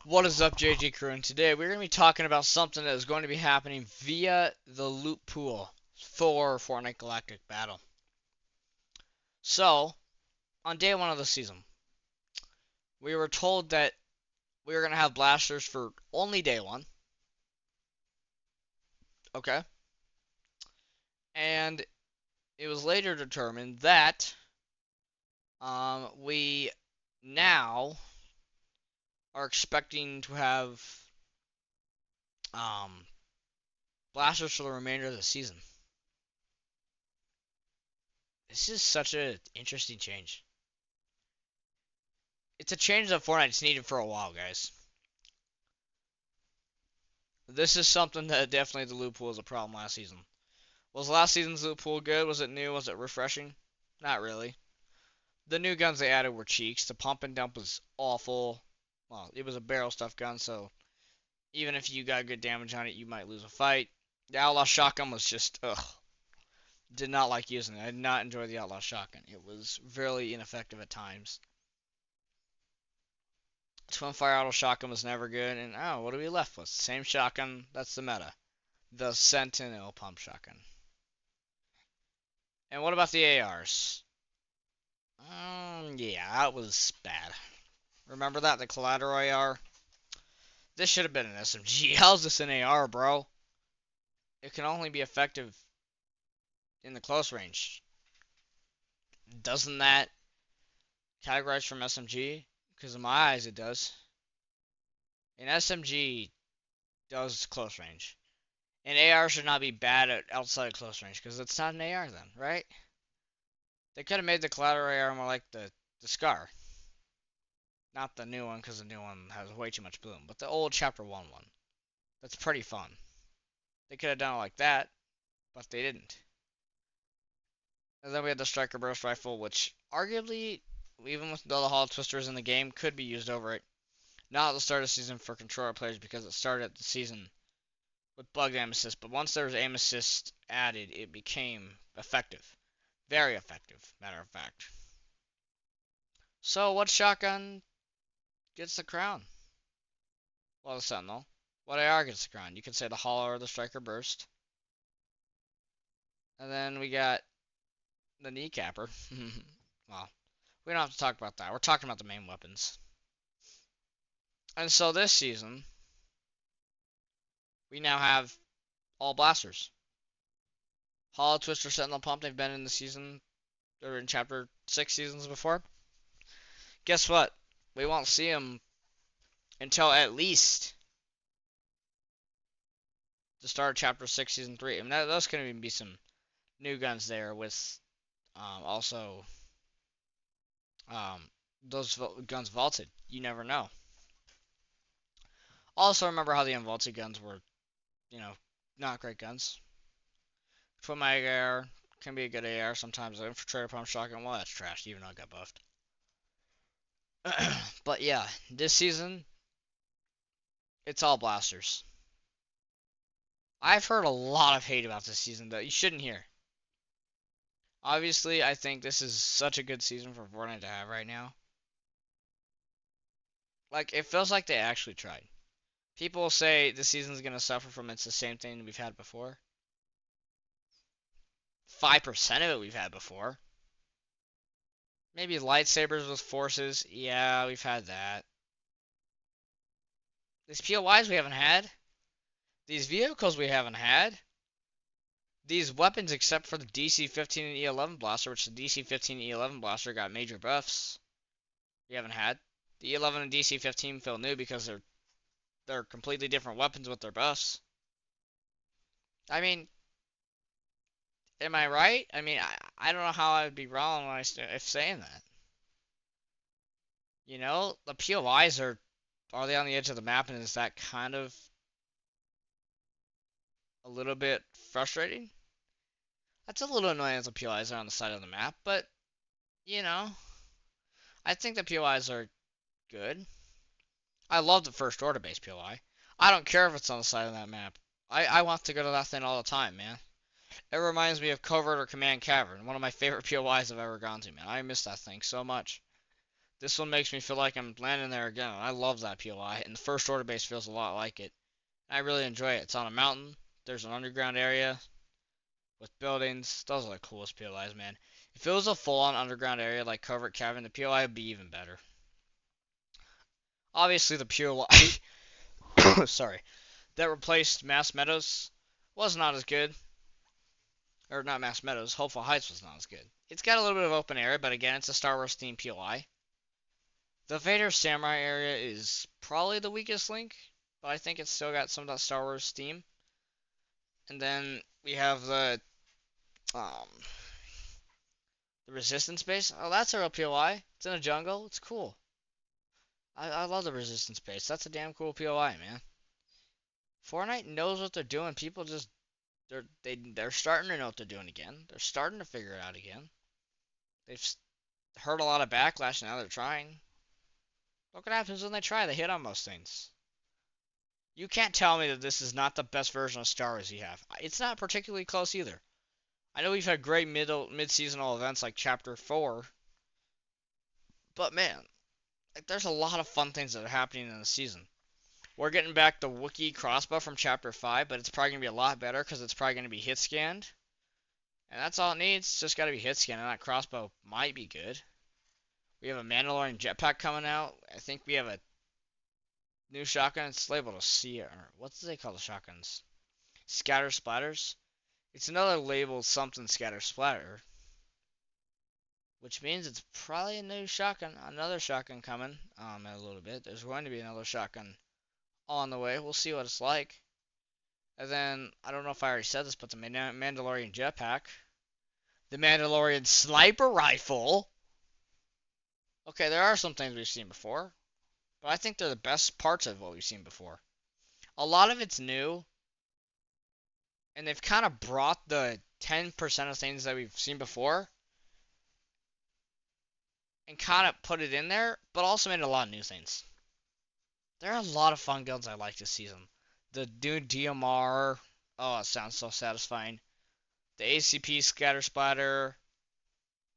What is up, JG Crew? And today we're going to be talking about something that is going to be happening via the loot pool for Fortnite Galactic Battle. So, on day one of the season, we were told that we were going to have blasters for only day one. Okay? And it was later determined that we now are expecting to have um, blasters for the remainder of the season. This is such an interesting change. It's a change that Fortnite's needed for a while, guys. This is something that definitely the loot pool was a problem last season. Was last season's loot pool good? Was it new? Was it refreshing? Not really. The new guns they added were cheeks. The pump and dump was awful. Well, it was a barrel stuff gun, so even if you got good damage on it, you might lose a fight. The outlaw shotgun was just, ugh. Did not like using it. I did not enjoy the outlaw shotgun. It was very ineffective at times. Twin fire auto shotgun was never good, and oh, what are we left with? Same shotgun. That's the meta. The Sentinel pump shotgun. And what about the ARs? Yeah, that was bad. Remember that, the collateral AR? This should have been an SMG. How's this an AR, bro? It can only be effective in the close range. Doesn't that categorize from SMG? Because in my eyes, it does. An SMG does close range. An AR should not be bad at outside close range, because it's not an AR then, right? They could have made the collateral AR more like the Scar. Not the new one, because the new one has way too much bloom, but the old Chapter 1 one. That's pretty fun. They could have done it like that, but they didn't. And then we had the Striker Burst Rifle, which arguably, even with all the Hollow Twisters in the game, could be used over it. Not at the start of the season for controller players, because it started the season with bugged aim assist, but once there was aim assist added, it became effective. Very effective, matter of fact. So, what shotgun gets the crown? Well, the Sentinel. What AR gets the crown? You could say the Hollow or the Striker Burst. And then we got the Kneecapper. Well, we don't have to talk about that. We're talking about the main weapons. And so this season, we now have all blasters. Hollow Twister, Sentinel Pump, they've been in the season, or in Chapter 6 seasons before. Guess what? We won't see them until at least the start of Chapter 6 Season 3. I mean, those could even be some new guns there with also those guns vaulted. You never know. Also, remember how the unvaulted guns were, not great guns. Twin Mag AR can be a good AR sometimes. The Infiltrator Pump Shotgun, well, that's trash, even though it got buffed. But yeah, this season, it's all blasters. I've heard a lot of hate about this season that you shouldn't hear. Obviously, I think this is such a good season for Fortnite to have right now. Like, it feels like they actually tried. People say the season's going to suffer from it's the same thing we've had before. 5% of it we've had before. Maybe lightsabers with forces. Yeah, we've had that. These POIs we haven't had. These vehicles we haven't had. These weapons, except for the DC-15 and E11 blaster, which the DC-15 and E11 blaster got major buffs, we haven't had. The E11 and DC-15 feel new because they're completely different weapons with their buffs. I mean, am I right? I mean, I don't know how I would be wrong if saying that. You know, the POIs are they on the edge of the map, and is that kind of a little bit frustrating? That's a little annoying that the POIs are on the side of the map, but, I think the POIs are good. I love the first order base POI. I don't care if it's on the side of that map. I want to go to that thing all the time, man. It reminds me of Covert or Command Cavern, one of my favorite POIs I've ever gone to, man. I miss that thing so much. This one makes me feel like I'm landing there again. I love that POI, and the first order base feels a lot like it. I really enjoy it. It's on a mountain. There's an underground area with buildings. Those are the coolest POIs, man. If it was a full-on underground area like Covert Cavern, the POI would be even better. Obviously, the POI, sorry, that replaced Mass Meadows was not as good. Or not Mass Meadows, Hopeful Heights was not as good. It's got a little bit of open area, but again, it's a Star Wars themed POI. The Vader Samurai area is probably the weakest link, but I think it's still got some of that Star Wars theme. And then we have um, the Resistance base. Oh, that's a real POI. It's in a jungle. It's cool. I love the Resistance base. That's a damn cool POI, man. Fortnite knows what they're doing. People just they're starting to know what they're doing again. They're starting to figure it out again. They've heard a lot of backlash. Now they're trying. Look what happens when they try. They hit on most things. You can't tell me that this is not the best version of Star Wars you have. It's not particularly close either. I know we've had great mid-seasonal events like Chapter 4, but man, like, there's a lot of fun things that are happening in the season. We're getting back the Wookiee crossbow from Chapter 5, but it's probably going to be a lot better because it's probably going to be hit scanned. And that's all it needs. It's just got to be hit scanned, and that crossbow might be good. We have a Mandalorian jetpack coming out. I think we have a new shotgun. It's labeled a C, or what do they call the shotguns? Scatter splatters. It's another label something scatter splatter, which means it's probably a new shotgun, another shotgun coming in a little bit. There's going to be another shotgun on the way. We'll see what it's like. And then, I don't know if I already said this, but the Mandalorian jetpack, the Mandalorian sniper rifle. Okay, there are some things we've seen before, but I think they're the best parts of what we've seen before. A lot of it's new, and they've kind of brought the 10% of things that we've seen before and kind of put it in there, but also made a lot of new things. There are a lot of fun guns I like this season. The new DMR, oh, it sounds so satisfying. The ACP scatter splatter,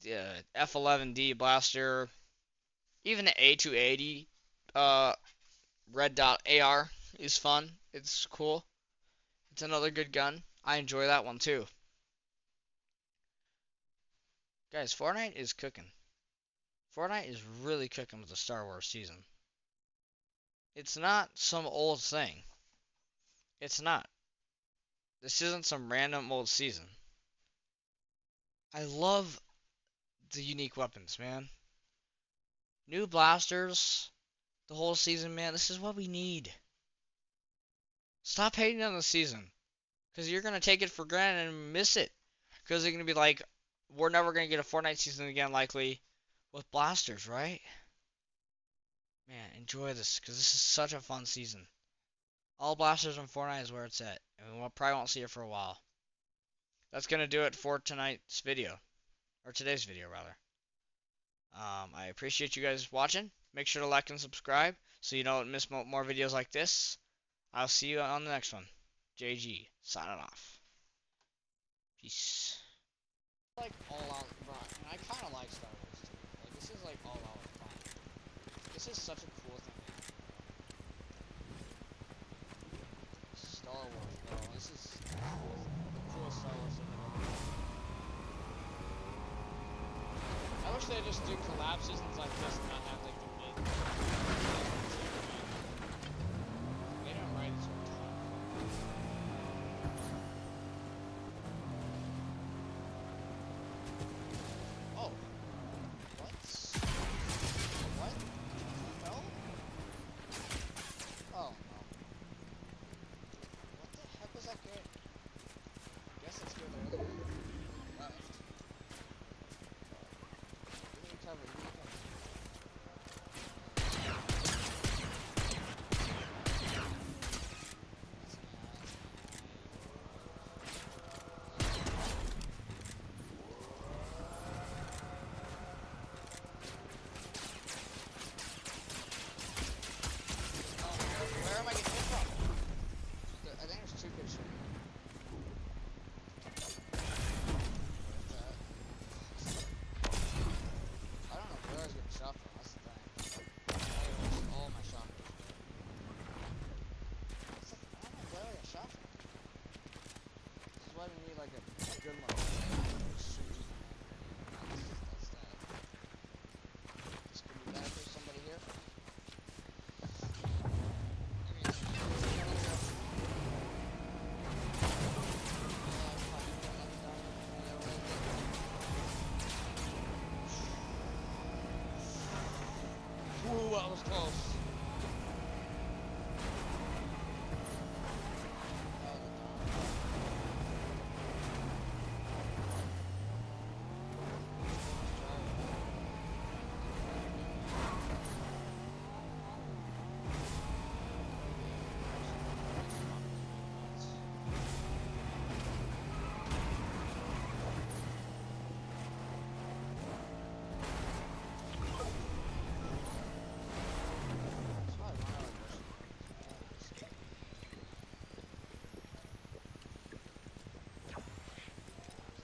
the F11D blaster, even the A280 red dot AR is fun. It's cool. It's another good gun. I enjoy that one too. Guys, Fortnite is cooking. Fortnite is really cooking with the Star Wars season. It's not some old thing. It's not. This isn't some random old season. I love the unique weapons, man. New blasters, the whole season, man. This is what we need. Stop hating on the season. Because you're going to take it for granted and miss it. Because they're going to be like, we're never going to get a Fortnite season again, likely, with blasters, right? Man, enjoy this. Because this is such a fun season. All blasters in Fortnite is where it's at. And we probably won't see it for a while. That's going to do it for tonight's video. Or today's video, rather. I appreciate you guys watching. Make sure to like and subscribe so you don't miss more videos like this. I'll see you on the next one. JG, signing off. Peace. Like all out, bro. And I kind of like Star Wars too. Like this is like all out fun. This is such a cool thing. Star Wars, bro. This is the coolest Star Wars thing ever. I wish they just do collab seasons like this and not have like the mid. They don't write it so much fun. Oh. What? What? No? Oh, no. What the heck was that good? I guess it's good earlier. Left. Give me cover, give me cover. Where am I getting hit from? I think there's two good shots. I don't know where I was getting shot from, that's the thing. was close.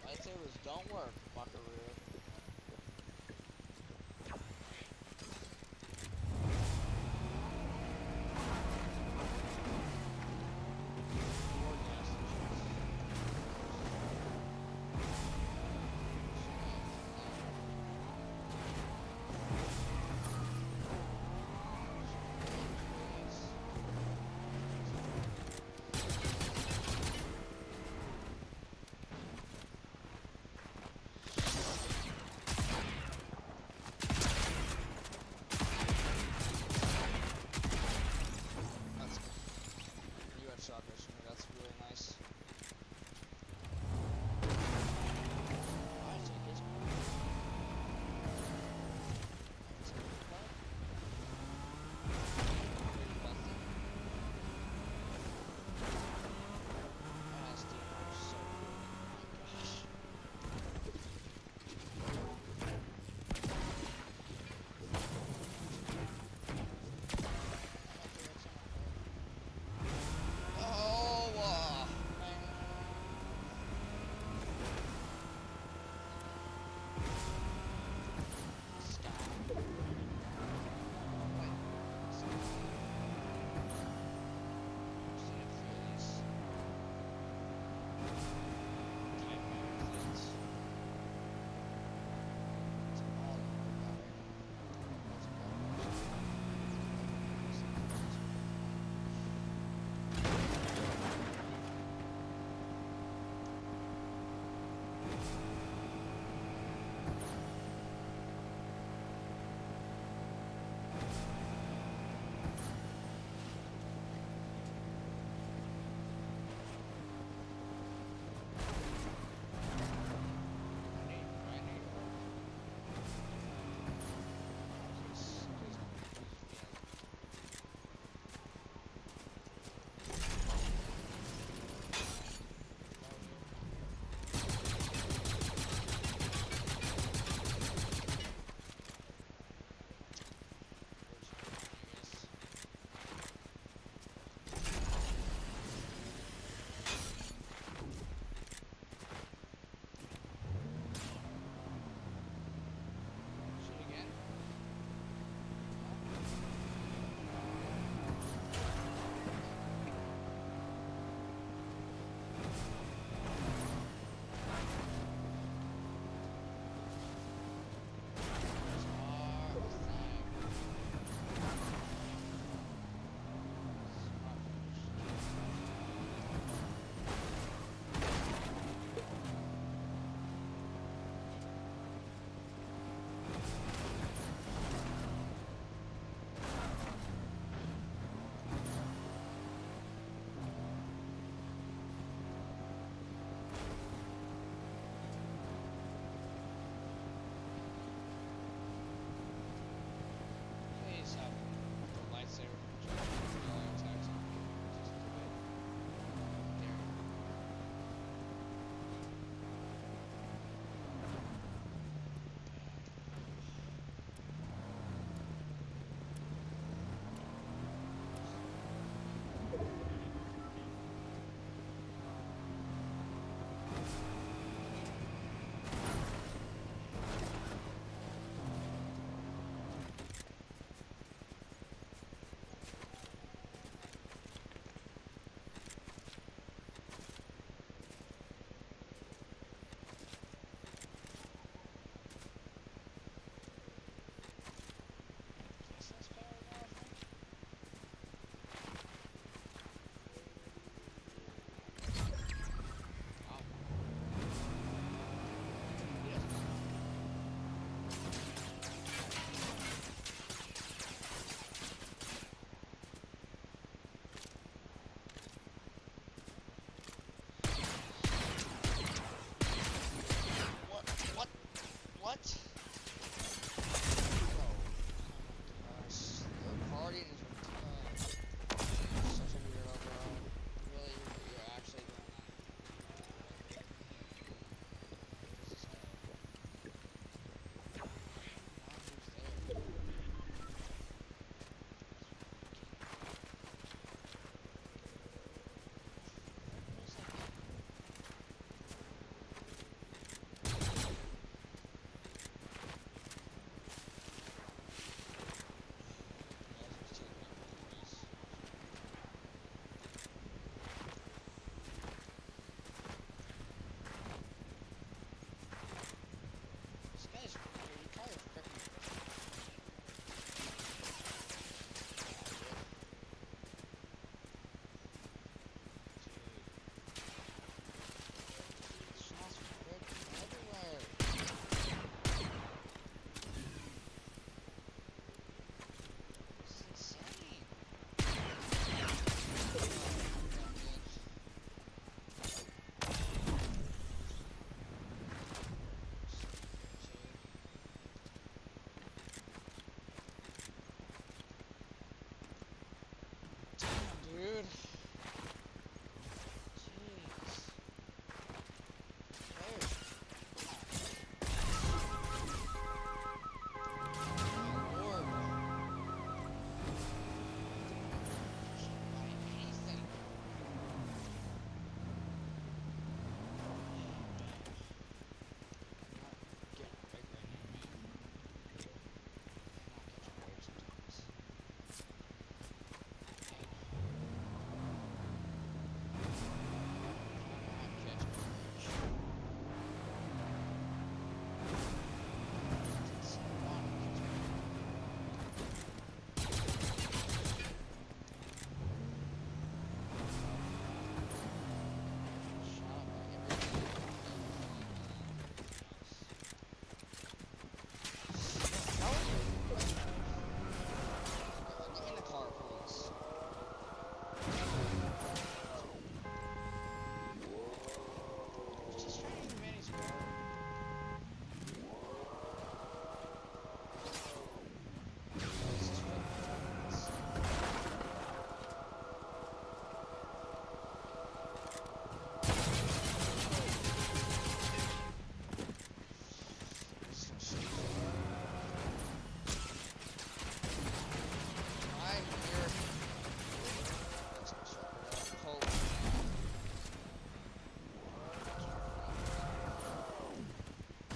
Lightsabers don't work, buckaroo.